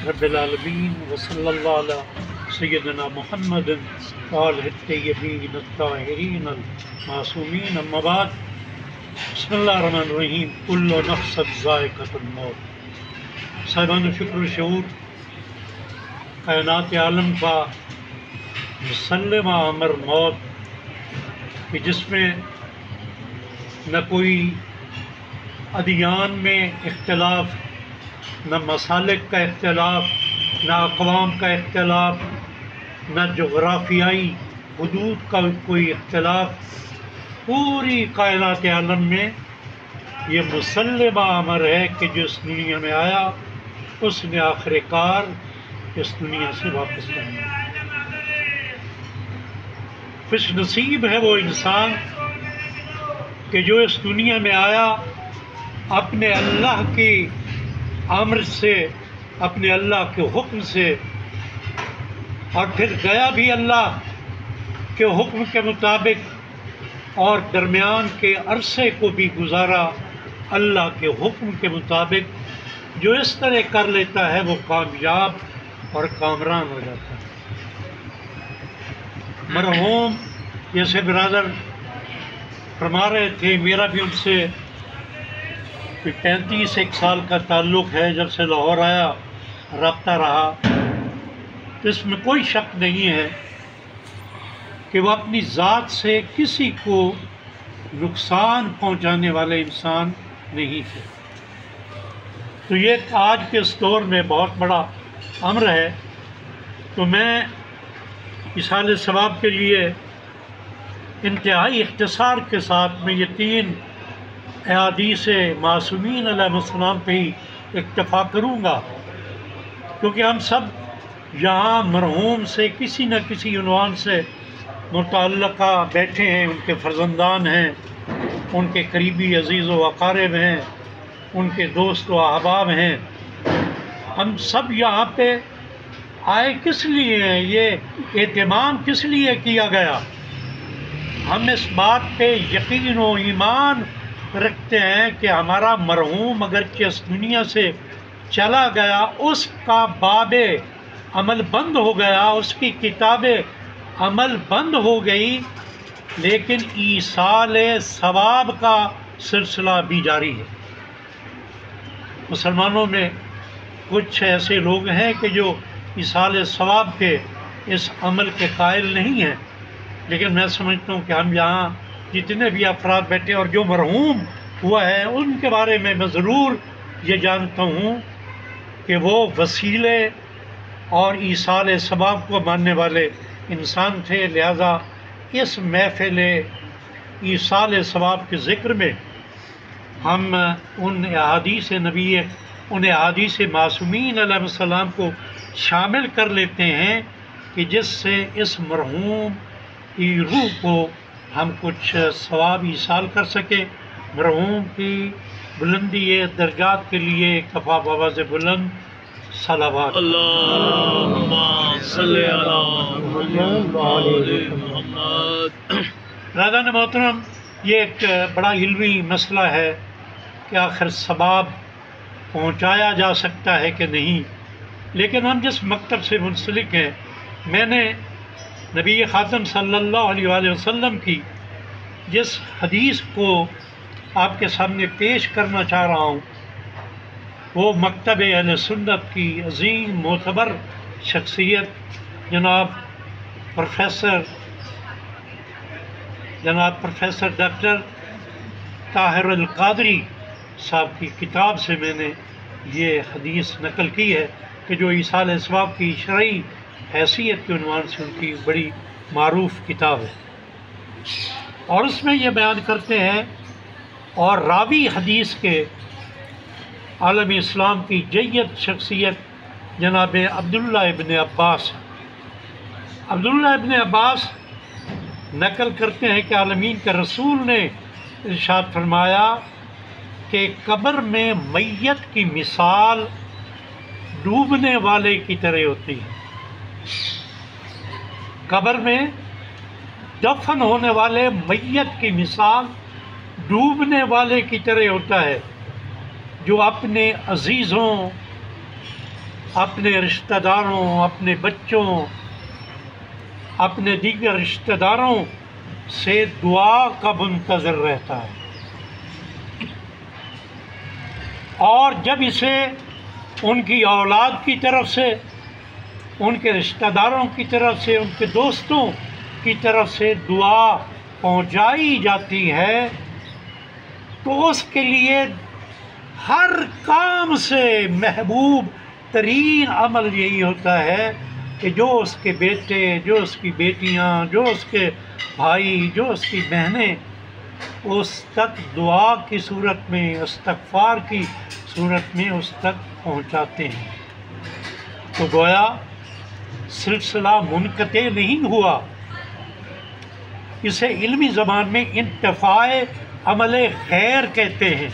رب العالمین وصلی اللہ علی سیدنا محمد وآلہ الطیبین الطاہرین المعصومین، اما بعد، بسم اللہ الرحمن الرحیم۔ کل نفس ذائقۃ الموت۔ صاحبان فکر و شعور، کائنات عالم کا مسلمہ امر موت کہ جس میں نہ کوئی ادیان میں اختلاف، نہ مسالک کا اختلاف، نہ اقوام کا اختلاف، نہ جغرافیائی حدود کا کوئی اختلاف، پوری کائنات عالم میں یہ مسلمہ امر ہے کہ جو اس دنیا میں آیا اس نے آخر کار اس دنیا سے واپس جانا ہے۔ خوش نصیب ہے وہ انسان کہ جو اس دنیا میں آیا اپنے اللہ کی امر سے، اپنے اللہ کے حکم سے، اور پھر گیا بھی اللہ کے حکم کے مطابق، اور درمیان کے عرصے کو بھی گزارا اللہ کے حکم کے مطابق۔ جو اس طرح کر لیتا ہے وہ کامیاب اور کامران ہو جاتا ہے۔ مرحوم جیسے برادر فرما رہے تھے، میرا بھی ان سے 35 سال کا تعلق ہے، جب سے لاہور آیا رابطہ رہا۔ تو اس میں کوئی شک نہیں ہے کہ وہ اپنی ذات سے کسی کو نقصان پہنچانے والے انسان نہیں تھے۔ تو یہ آج کے اس دور میں بہت بڑا امر ہے۔ تو میں ایصال ثواب کے لیے انتہائی اختصار کے ساتھ میں یہ 3 احادیث معصومین علیہ السلام پہ ہی اکتفا کروں گا، کیونکہ ہم سب یہاں مرحوم سے کسی نہ کسی عنوان سے متعلقہ بیٹھے ہیں، ان کے فرزندان ہیں، ان کے قریبی عزیز و اقارب ہیں، ان کے دوست و احباب ہیں۔ ہم سب یہاں پہ آئے کس لیے ہیں؟ یہ اہتمام کس لیے کیا گیا؟ ہم اس بات پہ یقین و ایمان رکھتے ہیں کہ ہمارا مرحوم اگرچہ اس دنیا سے چلا گیا، اس کا باب عمل بند ہو گیا، اس کی کتاب عمل بند ہو گئی، لیکن ایصال ثواب کا سلسلہ بھی جاری ہے۔ مسلمانوں میں کچھ ایسے لوگ ہیں کہ جو ایصال ثواب کے اس عمل کے قائل نہیں ہیں، لیکن میں سمجھتا ہوں کہ ہم یہاں جتنے بھی افراد بیٹھے اور جو مرحوم ہوا ہے ان کے بارے میں ضرور یہ جانتا ہوں کہ وہ وسیلے اور ایصال ثواب کو ماننے والے انسان تھے۔ لہذا اس محفل ایصال ثواب کے ذکر میں ہم ان احادیث نبی، ان احادیث معصومین علیہ السلام کو شامل کر لیتے ہیں کہ جس سے اس مرحوم کی روح کو ہم کچھ ثواب ایصال کر سکیں۔ مرحوم کی بلندی درجات کے لیے کفا بآواز بلند صلوات۔ اللہم صلی علی محمد۔ برادران محترم، یہ ایک بڑا علمی مسئلہ ہے کہ آخر ثواب پہنچایا جا سکتا ہے کہ نہیں، لیکن ہم جس مکتب سے منسلک ہیں، میں نے نبی خاتم صلی اللہ علیہ وآلہ وسلم کی جس حدیث کو آپ کے سامنے پیش کرنا چاہ رہا ہوں، وہ مکتب اہل سنت کی عظیم معتبر شخصیت جناب پروفیسر ڈاکٹر طاہر القادری صاحب کی کتاب سے میں نے یہ حدیث نقل کی ہے کہ جو ایصال ثواب کی شرعی حیثیت کے عنوان سے ان کی بڑی معروف کتاب ہے، اور اس میں یہ بیان کرتے ہیں، اور راوی حدیث کے عالم اسلام کی جید شخصیت جناب عبداللہ ابن عباس نقل کرتے ہیں کہ عالمین کے رسول نے ارشاد فرمایا کہ قبر میں میت کی مثال ڈوبنے والے کی طرح ہوتی ہے۔ قبر میں دفن ہونے والے میت کی مثال ڈوبنے والے کی طرح ہوتا ہے، جو اپنے عزیزوں اپنے رشتہ داروں، اپنے بچوں، اپنے دیگر رشتہ داروں سے دعا کا منتظر رہتا ہے، اور جب اسے ان کی اولاد کی طرف سے، ان کے رشتہ داروں کی طرف سے، ان کے دوستوں کی طرف سے دعا پہنچائی جاتی ہے تو اس کے لیے ہر کام سے محبوب ترین عمل یہی ہوتا ہے کہ جو اس کے بیٹے، جو اس کی بیٹیاں، جو اس کے بھائی، جو اس کی بہنیں اس تک دعا کی صورت میں، استغفار کی صورت میں اس تک پہنچاتے ہیں۔ تو گویا سلسلہ منقطع نہیں ہوا، اسے علمی زبان میں انتفاع عمل خیر کہتے ہیں،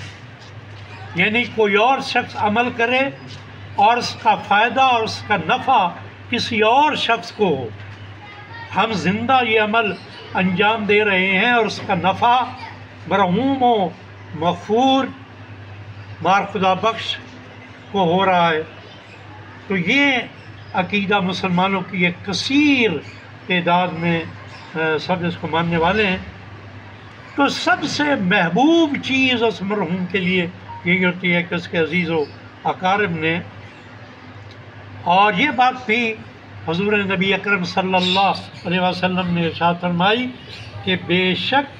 یعنی کوئی اور شخص عمل کرے اور اس کا فائدہ اور اس کا نفع کسی اور شخص کو ہو، ہم زندہ یہ عمل انجام دے رہے ہیں اور اس کا نفع مرحوم و مغفور مار خدا بخش کو ہو رہا ہے، تو یہ عقیدہ مسلمانوں کی ایک کثیر تعداد میں سب اس کو ماننے والے ہیں۔ تو سب سے محبوب چیز اس مرحوم کے لیے یہی ہوتی ہے کہ اس کے عزیز و اقارب نے، اور یہ بات بھی حضور نبی اکرم صلی اللہ علیہ وسلم نے ارشاد فرمائی کہ بے شک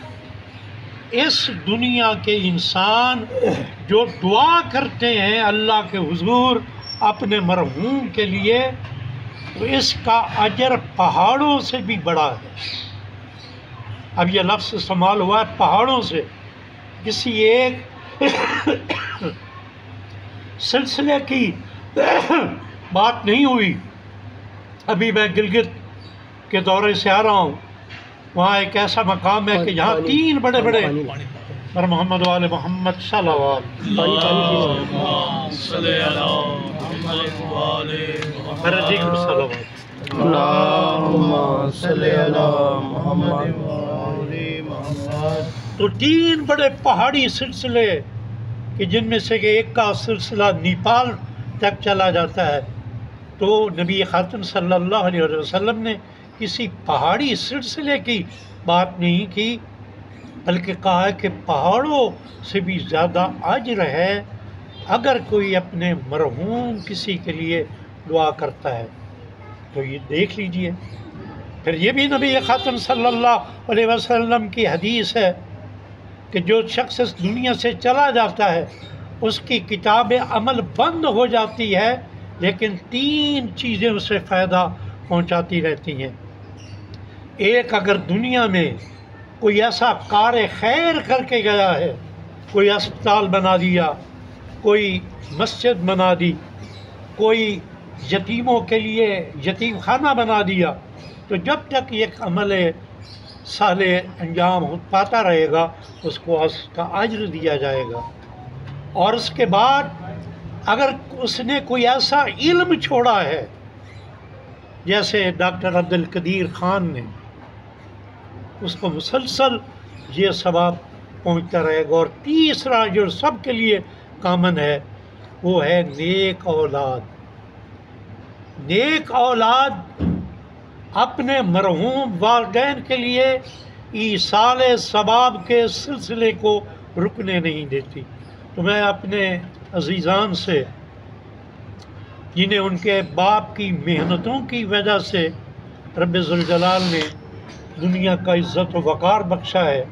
اس دنیا کے انسان جو دعا کرتے ہیں اللہ کے حضور اپنے مرحوم کے لیے، تو اس کا اجر پہاڑوں سے بھی بڑا ہے۔ اب یہ لفظ استعمال ہوا ہے پہاڑوں سے، کسی ایک سلسلے کی بات نہیں ہوئی۔ ابھی میں گلگت کے دورے سے آ رہا ہوں، وہاں ایک ایسا مقام ہے کہ جہاں 3 بڑے بڑے پر محمد وآل محمد صلی اللہ علیہ تو 3 بڑے پہاڑی سلسلے کہ جن میں سے کہ ایک کا سلسلہ نیپال تک چلا جاتا ہے، تو نبی خاتم صلی اللہ علیہ وسلم نے کسی پہاڑی سلسلے کی بات نہیں کی، بلکہ کہا ہے کہ پہاڑوں سے بھی زیادہ اجر ہے اگر کوئی اپنے مرحوم کسی کے لیے دعا کرتا ہے۔ تو یہ دیکھ لیجئے، پھر یہ بھی نبی خاتم صلی اللہ علیہ وسلم کی حدیث ہے کہ جو شخص اس دنیا سے چلا جاتا ہے اس کی کتاب عمل بند ہو جاتی ہے، لیکن 3 چیزیں اسے فائدہ پہنچاتی رہتی ہیں۔ ایک، اگر دنیا میں کوئی ایسا کار خیر کر کے گیا ہے، کوئی اسپتال بنا دیا، کوئی مسجد بنا دی، کوئی یتیموں کے لیے یتیم خانہ بنا دیا، تو جب تک یہ عمل صالح انجام پاتا رہے گا اس کو اس کا اجر دیا جائے گا۔ اور اس کے بعد اگر اس نے کوئی ایسا علم چھوڑا ہے، جیسے ڈاکٹر عبدالقدیر خان نے، اس کو مسلسل یہ ثواب پہنچتا رہے گا۔ اور تیسرا جو سب کے لیے کامن ہے وہ ہے نیک اولاد۔ نیک اولاد اپنے مرحوم والدین کے لیے ایصال ثواب کے سلسلے کو رکنے نہیں دیتی۔ تو میں اپنے عزیزان سے جنہیں ان کے باپ کی محنتوں کی وجہ سے رب ذوالجلال نے دنیا کا عزت و وقار بخشا ہے،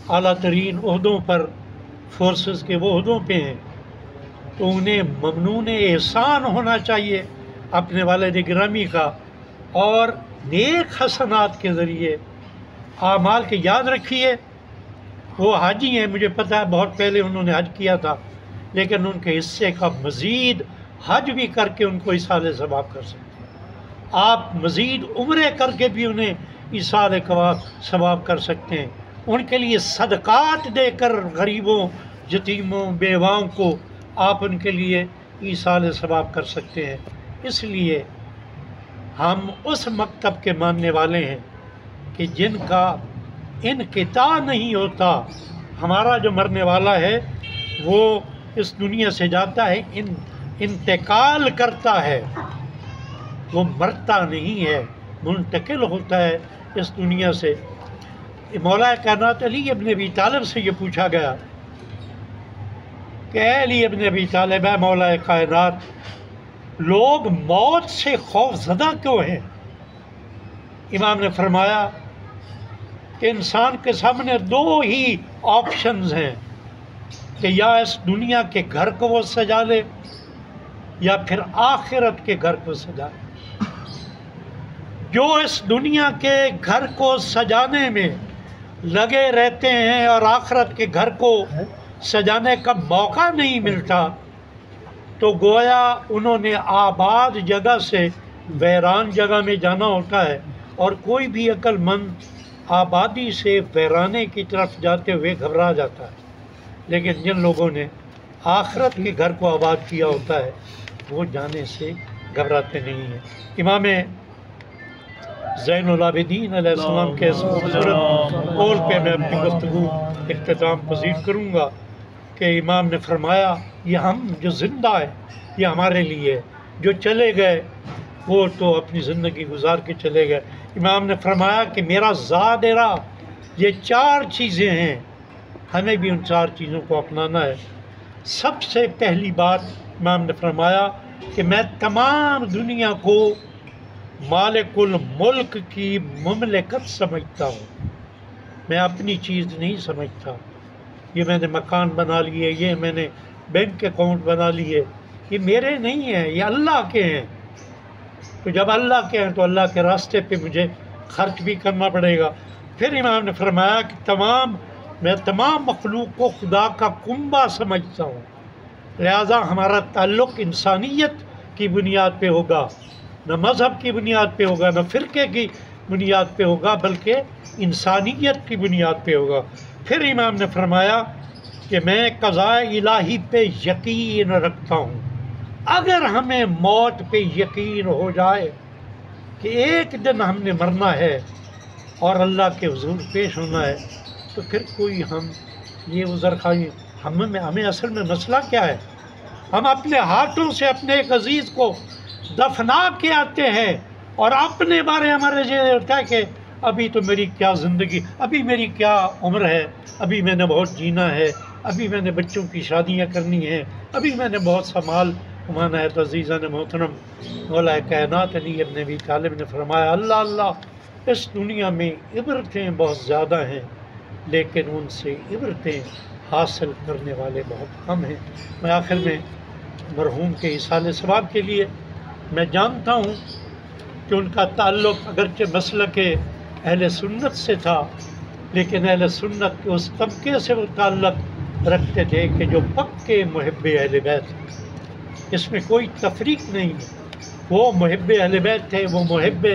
اعلیٰ ترین عہدوں پر فورسز کے وہ عہدوں پہ ہیں، تو انہیں ممنون احسان ہونا چاہیے اپنے والد گرامی کا، اور نیک حسنات کے ذریعے اعمال کے یاد رکھیے۔ وہ حاجی ہیں، مجھے پتہ ہے بہت پہلے انہوں نے حج کیا تھا، لیکن ان کے حصے کا مزید حج بھی کر کے ان کو ایصال ثواب کر سکتے ہیں۔ آپ مزید عمرے کر کے بھی انہیں ایصال ثواب کر سکتے ہیں۔ ان کے لیے صدقات دے کر غریبوں، یتیموں، بیواؤں کو آپ ان کے لیے ایصال ثواب کر سکتے ہیں۔ اس لیے ہم اس مکتب کے ماننے والے ہیں کہ جن کا انقطاع نہیں ہوتا۔ ہمارا جو مرنے والا ہے وہ اس دنیا سے جاتا ہے انتقال کرتا ہے، وہ مرتا نہیں ہے، منتقل ہوتا ہے اس دنیا سے۔ مولا کائنات علی ابن ابی طالب سے یہ پوچھا گیا کہ اے علی ابن ابی طالب، اے مولا کائنات، لوگ موت سے خوف زدہ کیوں ہیں؟ امام نے فرمایا کہ انسان کے سامنے دو ہی آپشنز ہیں کہ یا اس دنیا کے گھر کو وہ سجا لے یا پھر آخرت کے گھر کو سجا لے۔ جو اس دنیا کے گھر کو سجانے میں لگے رہتے ہیں اور آخرت کے گھر کو سجانے کا موقع نہیں ملتا، تو گویا انہوں نے آباد جگہ سے ویران جگہ میں جانا ہوتا ہے، اور کوئی بھی عقل مند آبادی سے ویرانے کی طرف جاتے ہوئے گھبرا جاتا ہے، لیکن جن لوگوں نے آخرت کے گھر کو آباد کیا ہوتا ہے وہ جانے سے گھبراتے نہیں ہیں۔ امام زین العابدین علیہ السلام کے اس خوبصورت قول پہ میں اپنی گفتگو اختتام پذیر کروں گا کہ امام نے فرمایا یہ ہم جو زندہ ہے یہ ہمارے لیے، جو چلے گئے وہ تو اپنی زندگی گزار کے چلے گئے۔ امام نے فرمایا کہ میرا زادرہ یہ چار چیزیں ہیں، ہمیں بھی ان چار چیزوں کو اپنانا ہے۔ سب سے پہلی بات امام نے فرمایا کہ میں تمام دنیا کو مالک الملک کی مملکت سمجھتا ہوں، میں اپنی چیز نہیں سمجھتا۔ یہ میں نے مکان بنا لیے، یہ میں نے بینک اکاؤنٹ بنا لیے، یہ میرے نہیں ہیں، یہ اللہ کے ہیں۔ تو جب اللہ کے ہیں تو اللہ کے راستے پہ مجھے خرچ بھی کرنا پڑے گا۔ پھر امام نے فرمایا کہ میں تمام مخلوق کو خدا کا کنبہ سمجھتا ہوں، لہٰذا ہمارا تعلق انسانیت کی بنیاد پہ ہوگا، نہ مذہب کی بنیاد پہ ہوگا، نہ فرقے کی بنیاد پہ ہوگا، بلکہ انسانیت کی بنیاد پہ ہوگا۔ پھر امام نے فرمایا کہ میں قضاء الہی پہ یقین رکھتا ہوں، اگر ہمیں موت پہ یقین ہو جائے کہ ایک دن ہم نے مرنا ہے اور اللہ کے حضور پیش ہونا ہے، تو پھر کوئی ہم یہ عذر خواہی ہمیں اصل میں مسئلہ کیا ہے؟ ہم اپنے ہاتھوں سے اپنے ایک عزیز کو دفنا کے آتے ہیں اور اپنے بارے ہمارے یہ ہوتا ہے کہ ابھی تو میری کیا زندگی، ابھی میری کیا عمر ہے، ابھی میں نے بہت جینا ہے، ابھی میں نے بچوں کی شادیاں کرنی ہیں، ابھی میں نے بہت سا مال کمانا ہے۔ تو عزیزان محترم، مولا کائنات علی ابن ابی طالب نے فرمایا اللہ اللہ، اس دنیا میں عبرتیں بہت زیادہ ہیں لیکن ان سے عبرتیں حاصل کرنے والے بہت کم ہیں۔ میں آخر میں مرحوم کے ایصال ثواب کے لیے میں جانتا ہوں کہ ان کا تعلق اگرچہ مسلک اہل سنت سے تھا، لیکن اہل سنت کے اس طبقے سے وہ تعلق رکھتے تھے کہ جو پکے محب اہل بیت، اس میں کوئی تفریق نہیں ہے۔ وہ محب اہل بیت تھے، وہ محب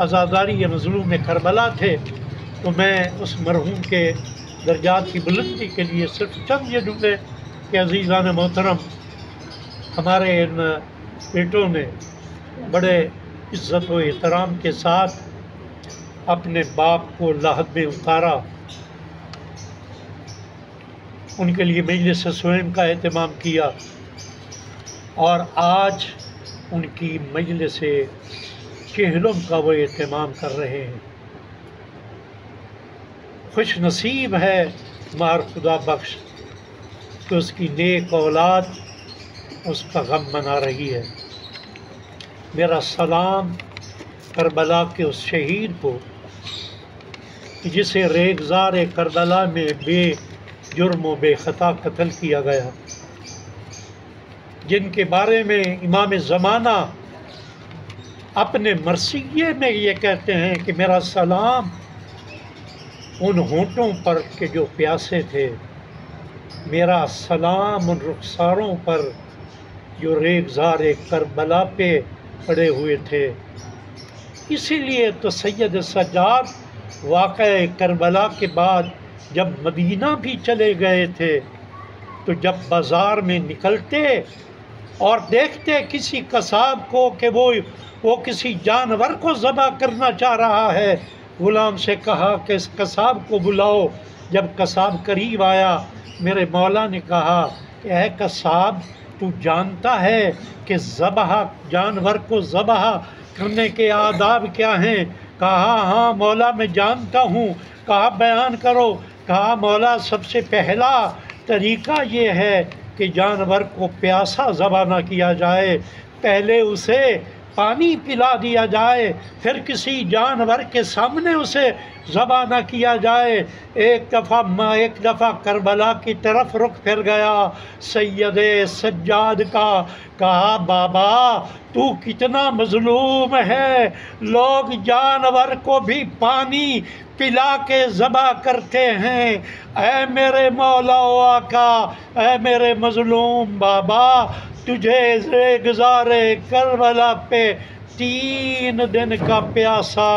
عزاداری مظلوم کربلا تھے۔ تو میں اس مرحوم کے درجات کی بلندی کے لیے صرف چند یہ جملے کہ عزیزان محترم، ہمارے ان بیٹوں نے بڑے عزت و احترام کے ساتھ اپنے باپ کو لاحد میں اتارا، ان کے لیے مجلس سوئم کا اہتمام کیا، اور آج ان کی مجلس چہلم کا وہ اہتمام کر رہے ہیں۔ خوش نصیب ہے مار خدا بخش کہ اس کی نیک اولاد اس کا غم منا رہی ہے۔ میرا سلام کربلا کے اس شہید کو جسے ریگزار کربلا میں بے جرم و بے خطا قتل کیا گیا، جن کے بارے میں امام زمانہ اپنے مرثیے میں یہ کہتے ہیں کہ میرا سلام ان ہونٹوں پر کہ جو پیاسے تھے، میرا سلام ان رخساروں پر جو ریگزار کربلا پہ پڑے ہوئے تھے۔ اسی لیے تو سید سجاد واقعہ کربلا کے بعد جب مدینہ بھی چلے گئے تھے تو جب بازار میں نکلتے اور دیکھتے کسی قصاب کو کہ وہ کسی جانور کو ذبح کرنا چاہ رہا ہے، غلام سے کہا کہ اس قصاب کو بلاؤ۔ جب قصاب قریب آیا، میرے مولا نے کہا کہ اے قصاب، تو جانتا ہے کہ ذبح جانور کو ذبح کرنے کے آداب کیا ہیں؟ کہا ہاں مولا میں جانتا ہوں۔ کہا بیان کرو۔ کہا مولا سب سے پہلا طریقہ یہ ہے کہ جانور کو پیاسا ذبح نہ کیا جائے، پہلے اسے پانی پلا دیا جائے، پھر کسی جانور کے سامنے اسے ذبح نہ کیا جائے۔ ایک دفعہ کربلا کی طرف رخ پھر گیا سید سجاد کا، کہا بابا تو کتنا مظلوم ہے، لوگ جانور کو بھی پانی پلا کے ذبح کرتے ہیں، اے میرے مولا و آقا، اے میرے مظلوم بابا، تجھے گزارے کربلا پہ 3 دن کا پیاسا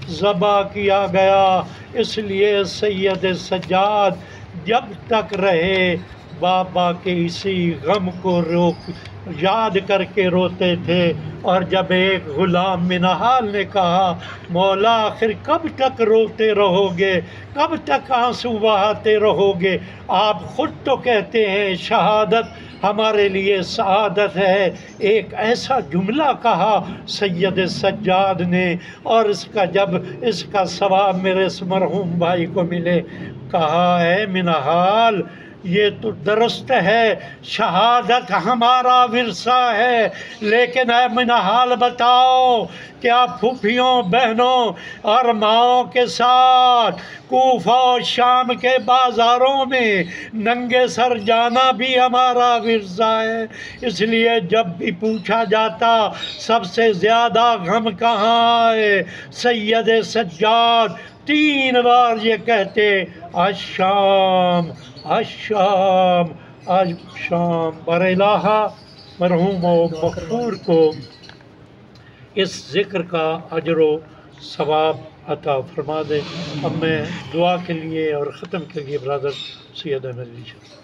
ذبح کیا گیا۔ اس لیے سید سجاد جب تک رہے بابا کے اسی غم کو یاد کر کے روتے تھے، اور جب ایک غلام منہال نے کہا مولا آخر کب تک روتے رہو گے، کب تک آنسو بہاتے رہو گے، آپ خود تو کہتے ہیں شہادت ہمارے لیے سعادت ہے، ایک ایسا جملہ کہا سید سجاد نے، اور جب اس کا ثواب میرے اس مرحوم بھائی کو ملے، کہا اے منہال یہ تو درست ہے شہادت ہمارا ورثہ ہے، لیکن اے منہال بتاؤ کیا پھوپھیوں بہنوں اور ماؤں کے ساتھ کوفہ و شام کے بازاروں میں ننگے سر جانا بھی ہمارا ورثہ ہے؟ اس لیے جب بھی پوچھا جاتا سب سے زیادہ غم کہاں ہے، سید سجاد 3 بار یہ کہتے الشام الشام الشام۔ بر الہ مرحوم و مغفور کو اس ذکر کا اجر و ثواب عطا فرما دے۔ اب میں دعا کے لیے اور ختم کے لیے برادر سید احمد علی شاہ